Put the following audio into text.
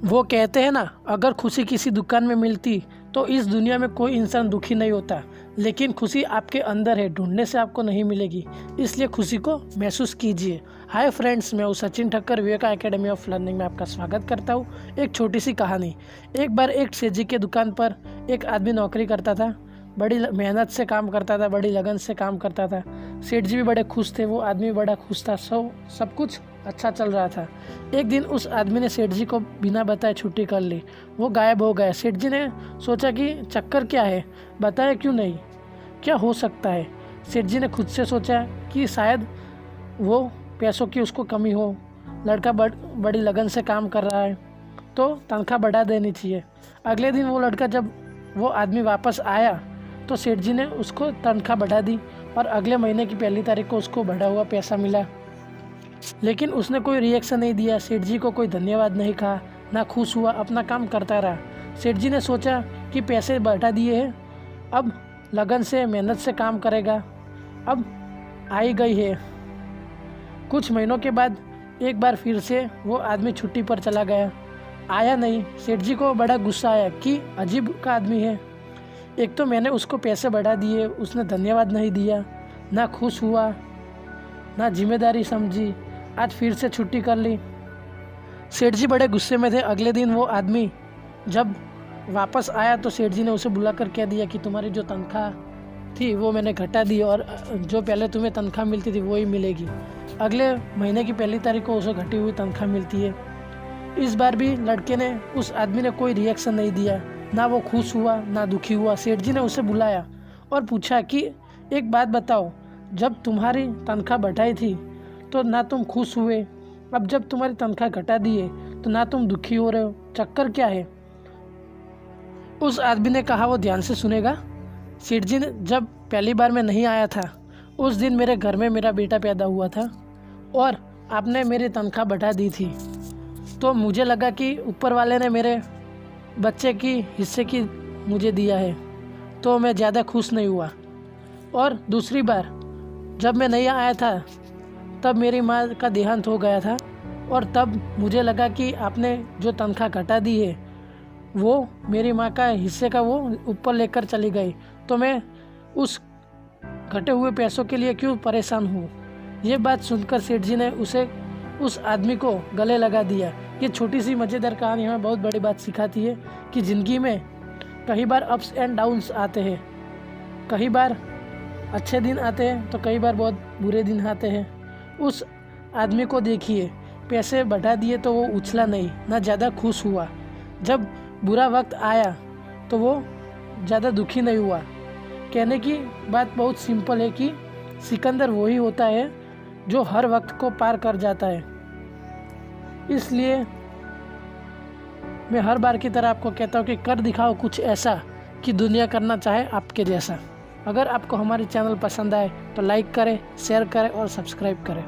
वो कहते हैं ना, अगर खुशी किसी दुकान में मिलती तो इस दुनिया में कोई इंसान दुखी नहीं होता। लेकिन खुशी आपके अंदर है, ढूंढने से आपको नहीं मिलेगी, इसलिए खुशी को महसूस कीजिए। हाय फ्रेंड्स, मैं हूँ Sachin Thakkar, Viveka academy of learning में आपका स्वागत करता हूँ। एक छोटी सी कहानी। एक बार एक सेठ जी के दुकान पर एक आदमी नौकरी करता था। बड़ी मेहनत से काम करता था, बड़ी लगन से काम करता था। सेठ जी भी बड़े खुश थे, वो आदमी बड़ा खुश था। सब कुछ अच्छा चल रहा था। एक दिन उस आदमी ने सेठ जी को बिना बताए छुट्टी कर ली। वो गायब हो गया। सेठ जी ने सोचा कि चक्कर क्या है, बताया क्यों नहीं, क्या हो सकता है। सेठ जी ने खुद से सोचा कि शायद वो पैसों की उसको कमी हो। लड़का बड़ी लगन से काम कर रहा है तो तनख्वाह बढ़ा देनी चाहिए। अगले दिन वो लड़का जब वो आदमी वापस आया तो सेठ जी ने उसको तनख्वाह बढ़ा दी और अगले महीने की 1 तारीख को उसको बढ़ा हुआ पैसा मिला। लेकिन उसने कोई रिएक्शन नहीं दिया, सेठ जी को कोई धन्यवाद नहीं कहा, ना खुश हुआ, अपना काम करता रहा। सेठ जी ने सोचा कि पैसे बढ़ा दिए हैं, अब लगन से मेहनत से काम करेगा, अब आई गई है। कुछ महीनों के बाद एक बार फिर से वो आदमी छुट्टी पर चला गया, आया नहीं। सेठ जी को बड़ा गुस्सा आया कि अजीब का आदमी है, एक तो मैंने उसको पैसे बढ़ा दिए, उसने धन्यवाद नहीं दिया, ना खुश हुआ, ना जिम्मेदारी समझी, आज फिर से छुट्टी कर ली। सेठ जी बड़े गुस्से में थे। अगले दिन वो आदमी जब वापस आया तो सेठ जी ने उसे बुलाकर कह दिया कि तुम्हारी जो तनख्वाह थी वो मैंने घटा दी और जो पहले तुम्हें तनख्वाह मिलती थी वो ही मिलेगी। अगले महीने की 1 तारीख को उसे घटी हुई तनख्वाह मिलती है। इस बार भी लड़के ने, उस आदमी ने कोई रिएक्शन नहीं दिया, ना वो खुश हुआ ना दुखी हुआ। सेठ जी ने उसे बुलाया और पूछा कि एक बात बताओ, जब तुम्हारी तनख्वाह बढ़ाई थी तो ना तुम खुश हुए, अब जब तुम्हारी तनख्वाह घटा दी है तो ना तुम दुखी हो रहे हो, चक्कर क्या है। उस आदमी ने कहा वो ध्यान से सुनेगा। सेठ जी ने, जब पहली बार मैं नहीं आया था उस दिन मेरे घर में मेरा बेटा पैदा हुआ था और आपने मेरी तनख्वाह बढ़ा दी थी, तो मुझे लगा कि ऊपर वाले ने मेरे बच्चे की हिस्से की मुझे दिया है, तो मैं ज़्यादा खुश नहीं हुआ। और दूसरी बार जब मैं नहीं आया था तब मेरी माँ का देहांत हो गया था और तब मुझे लगा कि आपने जो तनख्वाह घटा दी है वो मेरी माँ का हिस्से का वो ऊपर लेकर चली गई, तो मैं उस घटे हुए पैसों के लिए क्यों परेशान हूँ। ये बात सुनकर सेठ जी ने उस आदमी को गले लगा दिया। ये छोटी सी मज़ेदार कहानी हमें बहुत बड़ी बात सिखाती है कि ज़िंदगी में कई बार अप्स एंड डाउन्स आते हैं, कई बार अच्छे दिन आते हैं तो कई बार बहुत बुरे दिन आते हैं। उस आदमी को देखिए, पैसे बढ़ा दिए तो वो उछला नहीं, ना ज़्यादा खुश हुआ। जब बुरा वक्त आया तो वो ज़्यादा दुखी नहीं हुआ। कहने की बात बहुत सिंपल है कि सिकंदर वही होता है जो हर वक्त को पार कर जाता है। इसलिए मैं हर बार की तरह आपको कहता हूँ कि कर दिखाओ कुछ ऐसा कि दुनिया करना चाहे आपके जैसा। अगर आपको हमारे चैनल पसंद आए तो लाइक करें, शेयर करें और सब्सक्राइब करें।